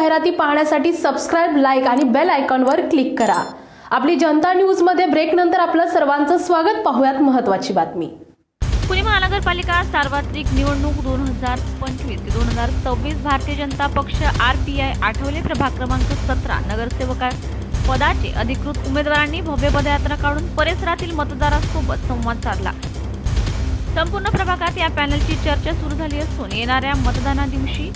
जाहिराती पाहण्यासाठी subscribe, like आणि बेल आयकॉनवर क्लिक करा। आपली जनता न्यूज मध्ये ब्रेक नंतर आपलं सर्वांचं स्वागत। पाहूयात महत्त्वाची बातमी। पुणे महानगरपालिका सार्वत्रिक निवडणूक 2025 ते 2026 भारतीय जनता पक्ष आरपीआय आठवले प्रभाग क्रमांक 17 नगरसेवक पदाचे अधिकृत उमेदवारांनी भव्य पदयात्रा काढून परिसरातील मतदारांसोबत संवाद साधला। संपूर्ण प्रभागात या पॅनलची चर्चा सुरू झाली असून येणाऱ्या मतदाना दिवशी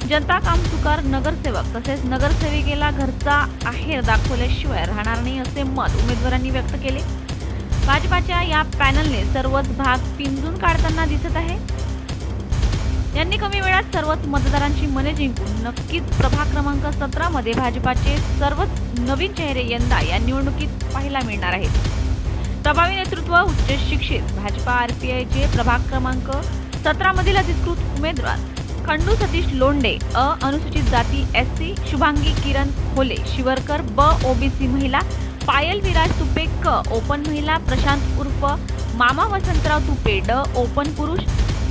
जनता कामचुकार नगरसेवक तसेच नगरसेविकेला घरचा आहेर दाखवल्याशिवाय राहणार नाही असे मत उमेदवारांनी व्यक्त केले। भाजपाच्या या पॅनलने सर्वच भाग पिंजून काढताना दिसत आहे। यांनी कमी वेळात सर्वच मतदारांची मने जिंकून नक्कीच प्रभाग क्रमांक 17 मध्ये भाजपाचे सर्वच नवीन चेहरे यंदा या निवडणुकीत पाहायला मिळणार आहेत। प्रभावी नेतृत्व, उच्च शिक्षित भाजपा आरपीआयचे प्रभाग क्रमांक 17 मधील अधिकृत उमेदवार खंडू सतीश लोंढे अनुसूचित जाती एससी, शुभांगी किरण खोले शिवरकर ओबीसी महिला, पायल विराज तुपे ओपन महिला, प्रशांत उर्फ मामा वसंतराव तुपे ओपन पुरुष।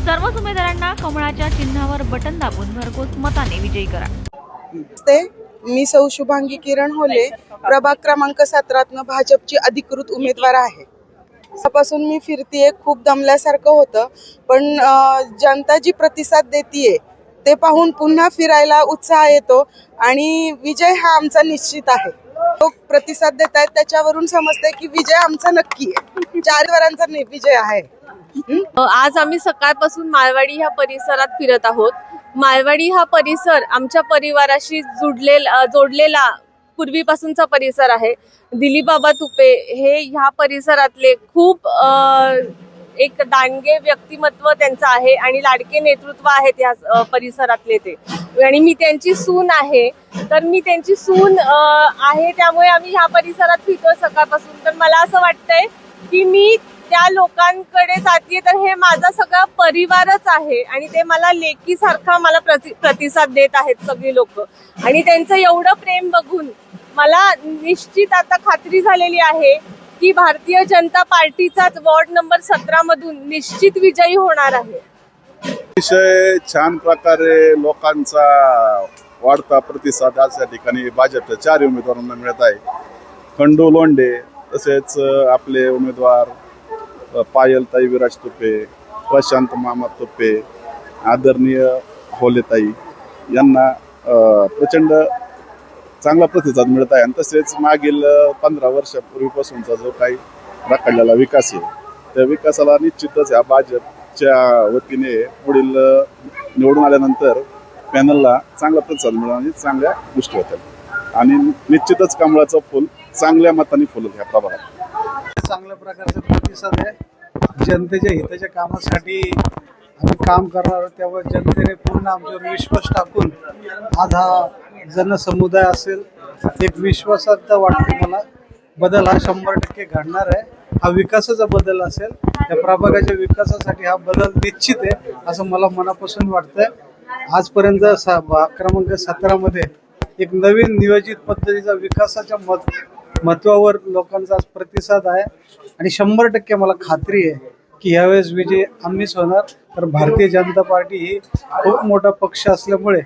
सर्वच उमेदवारांना कमळाच्या चिन्हावर बटन दाबून भरघोस मताने विजयी करा। मी सौ शुभांगी किरण होले, प्रभाग क्रमांक 17 भाजपची अधिकृत उमेदवार आहे। त्यापासून मी फिरतीये, खूप दमल्यासारखं होतं, पण जनता जी प्रतिसाद देतीये ते पाहून पुन्हा फिरायला उत्साह येतो आणि विजय हा आमचा निश्चित आहे। लोक प्रतिसाद देत आहेत त्याच्यावरून समजते की विजय आमचा नक्की आहे। 4 वरांचा विजय आहे। आज आम्ही सकाळपासून माळवाडी ह्या परिसरात फिरत आहोत। माळवाडी हा परिसर आमच्या परिवाराशी जोडलेला पूर्वीपासूनचा परिसर आहे। दिलीप बाबा तुपे हे ह्या परिसरातले खूप एक दांडगे व्यक्तिमत्व त्यांचं आहे आणि लाडके नेतृत्व आहेत या परिसरातले ते, आणि मी त्यांची सून आहे। तर मी त्यांची सून आहे त्यामुळे आम्ही ह्या परिसरात फिरतो सकाळपासून। तर मला असं वाटतंय की मी त्या लोकांकडे जाते तर हे माझा सगळा परिवारच आहे आणि ते मला लेकीसारखा मला प्रतिसाद देत आहेत सगळी लोक, आणि त्यांचं एवढं प्रेम बघून मला निश्चित आता खात्री झालेली आहे की भारतीय जनता पार्टीचाच वॉर्ड नंबर 17 मधून निश्चित विजयी होणार आहे। अतिशय छान प्रकारे लोकांचा वाढता प्रतिसाद आज या ठिकाणी भाजपच्या 4 उमेदवारांना मिळत आहे। खंडू लोंढे, तसेच आपले उमेदवार पायलताई विराज तुपे, प्रशांत मामा तुपे, आदरणीय होलेताई यांना प्रचंड चांगला प्रतिसाद मिळत आहे। आणि तसेच मागील 15 वर्षापूर्वीपासूनचा जो काही रखडलेला विकास आहे त्या विकासाला निश्चितच या भाजपच्या वतीने पुढील निवडून आल्यानंतर पॅनलला चांगला प्रतिसाद मिळणार, चांगल्या गोष्टी होतात आणि निश्चितच कमळाचं फुल चांगल्या मताने फुलत ह्या प्रभागात। चांगल्या प्रकारचा प्रतिसाद आहे। जनतेच्या हिताच्या कामासाठी आम्ही काम करणार आहोत, त्यामुळे जनतेने पूर्ण आमच्यावर विश्वास टाकून आज हा जनसमुदाय असेल एक विश्वासाचा वाटतो मला। बदल हा 100% घडणार आहे। हा विकासाचा बदल असेल, त्या प्रभागाच्या विकासासाठी हा बदल निश्चित आहे असं मला मनापासून वाटतंय। आजपर्यंत क्रमांक 17 मध्ये एक नवीन नियोजित पद्धतीचा विकासाच्या महत्वावर लोकांचा प्रतिसाद आहे आणि 100% मला खात्री आहे की यावेळेस विजय आम्हीच होणार। तर भारतीय जनता पार्टी ही खूप मोठा पक्ष असल्यामुळे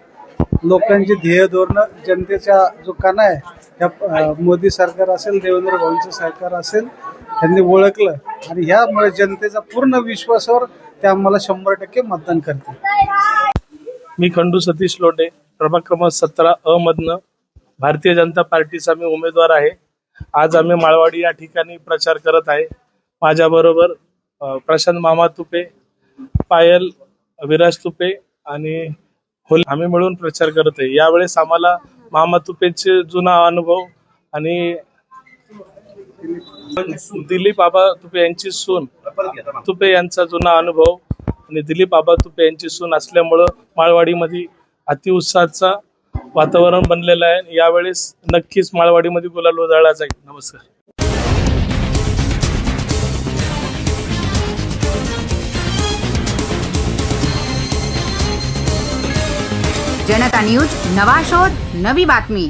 लोकांची ध्येय धोरण जनतेचा जो कणा आहे या मोदी सरकार असेल, देवेंद्र भाऊंचं सरकार असेल, त्यांनी ओळखलं आणि ह्यामुळे जनतेचा पूर्ण विश्वासावर ते आम्हाला 100% मतदान करतील। मी खंडू सतीश लोंढे, प्रभाग क्रमांक 17 मधनं भारतीय जनता पार्टीचा मी उमेदवार आहे। आज आम्ही माळवाडी या ठिकाणी प्रचार करत आहे। माझ्याबरोबर प्रशांत मामा तुपे, पायल विराज तुपे आणि आम्ही मिळून प्रचार करत आहे। यावेळेस आम्हाला मामा तुपेचे जुना अनुभव आणि दिलीप बाबा तुपे यांची सून तुपे यांचा जुना अनुभव आणि दिलीप बाबा तुपे यांची सून असल्यामुळं माळवाडीमध्ये अतिउत्साहाचा वातावरण बनलेलं आहे। यावेळेस नक्कीच माळवाडीमध्ये गुलाल उधळला जाईल। नमस्कार। जनता न्यूज, नवा शोध, नवी बातमी।